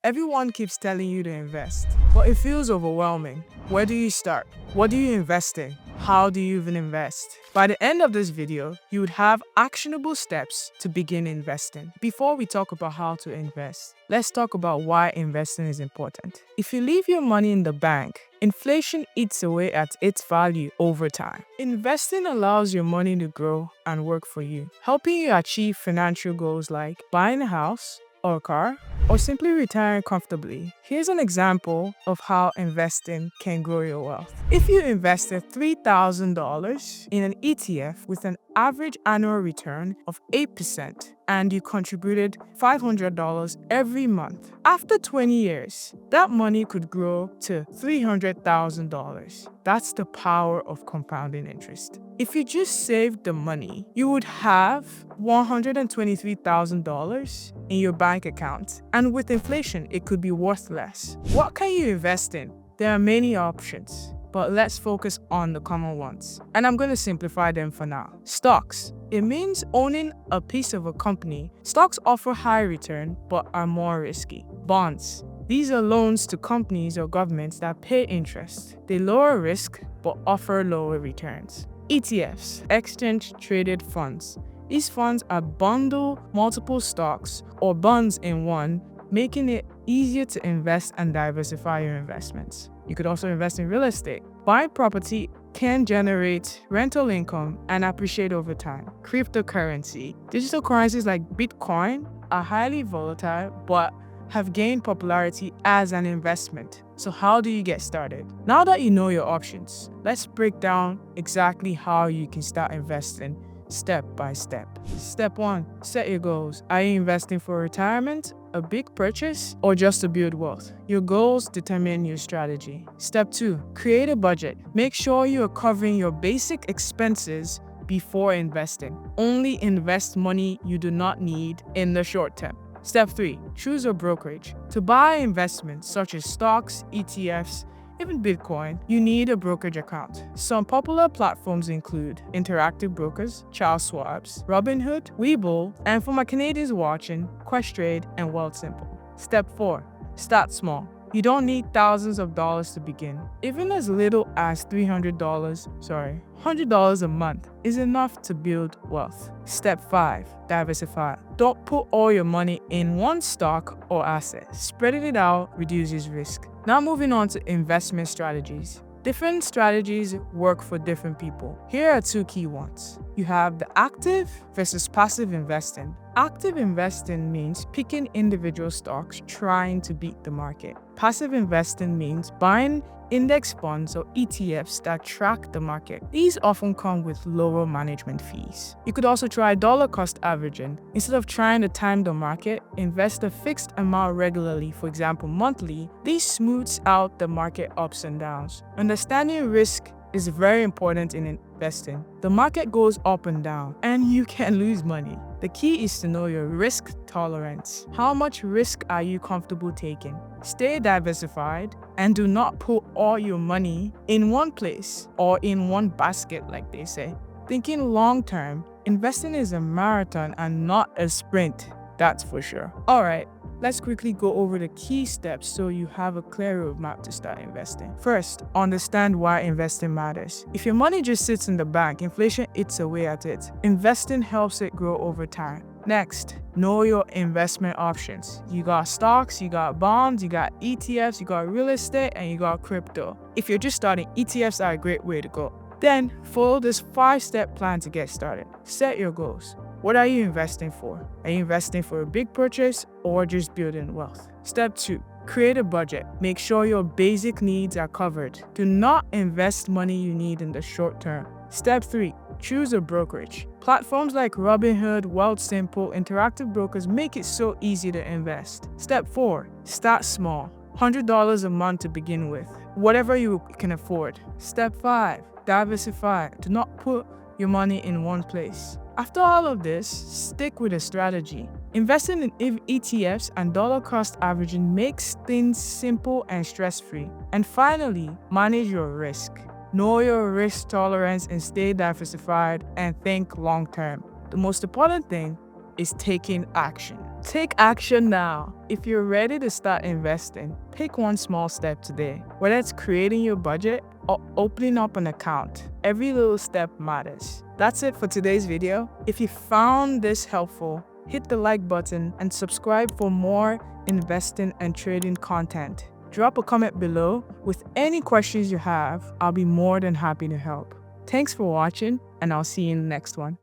Everyone keeps telling you to invest, but it feels overwhelming. Where do you start? What do you invest in? How do you even invest? By the end of this video, you would have actionable steps to begin investing. Before we talk about how to invest, let's talk about why investing is important. If you leave your money in the bank, inflation eats away at its value over time. Investing allows your money to grow and work for you, helping you achieve financial goals like buying a house or a car, or simply retiring comfortably. Here's an example of how investing can grow your wealth. If you invested $3,000 in an ETF with an average annual return of 8% and you contributed $500 every month, after 20 years, that money could grow to $300,000. That's the power of compounding interest. If you just saved the money, you would have $123,000 in your bank account, and with inflation, it could be worth less. What can you invest in? There are many options, but let's focus on the common ones. And I'm going to simplify them for now. Stocks. It means owning a piece of a company. Stocks offer high return, but are more risky. Bonds. These are loans to companies or governments that pay interest. They lower risk, but offer lower returns. ETFs, exchange-traded funds. These funds are bundle multiple stocks or bonds in one, making it easier to invest and diversify your investments. You could also invest in real estate. Buying property can generate rental income and appreciate over time. Cryptocurrency. Digital currencies like Bitcoin are highly volatile but have gained popularity as an investment. So how do you get started? Now that you know your options, let's break down exactly how you can start investing step by step. Step 1. Set your goals. Are you investing for retirement, a big purchase, or just to build wealth? Your goals determine your strategy. Step 2. Create a budget. Make sure you are covering your basic expenses before investing. Only invest money you do not need in the short term. Step 3. Choose a brokerage. To buy investments such as stocks, ETFs, even Bitcoin, you need a brokerage account. Some popular platforms include Interactive Brokers, Charles Schwab's, Robinhood, Webull, and for my Canadians watching, Questrade and Wealthsimple. Step 4. Start small. You don't need thousands of dollars to begin. Even as little as $100 a month is enough to build wealth. Step 5. Diversify. Don't put all your money in one stock or asset. Spreading it out reduces risk. Now moving on to investment strategies. Different strategies work for different people. Here are 2 key ones. You have the active versus passive investing. Active investing means picking individual stocks trying to beat the market. Passive investing means buying index funds or ETFs that track the market. These often come with lower management fees. You could also try dollar cost averaging. Instead of trying to time the market, invest a fixed amount regularly, for example monthly. This smooths out the market ups and downs. Understanding risk is very important in investing. The market goes up and down, and you can lose money. The key is to know your risk tolerance. How much risk are you comfortable taking? Stay diversified and do not put all your money in one place or in one basket, like they say. Thinking long term, investing is a marathon and not a sprint, that's for sure. Alright, let's quickly go over the key steps so you have a clear roadmap to start investing. First, understand why investing matters. If your money just sits in the bank, inflation eats away at it. Investing helps it grow over time. Next, know your investment options. You got stocks, you got bonds, you got ETFs, you got real estate, and you got crypto. If you're just starting, ETFs are a great way to go. Then, follow this 5-step plan to get started. Set your goals. What are you investing for? Are you investing for a big purchase or just building wealth? Step 2. Create a budget. Make sure your basic needs are covered. Do not invest money you need in the short term. Step 3. Choose a brokerage. Platforms like Robinhood, Wealthsimple, Interactive Brokers make it so easy to invest. Step 4. Start small. $100 a month to begin with. Whatever you can afford. Step 5. Diversify. Do not put your money in one place. After all of this, stick with a strategy. Investing in ETFs and dollar cost averaging makes things simple and stress-free. And finally, manage your risk. Know your risk tolerance and stay diversified and think long-term. The most important thing is taking action. Take action now. If you're ready to start investing, pick one small step today. Whether it's creating your budget or opening up an account, every little step matters. That's it for today's video. If you found this helpful, hit the like button and subscribe for more investing and trading content. Drop a comment below with any questions you have. I'll be more than happy to help. Thanks for watching, and I'll see you in the next one.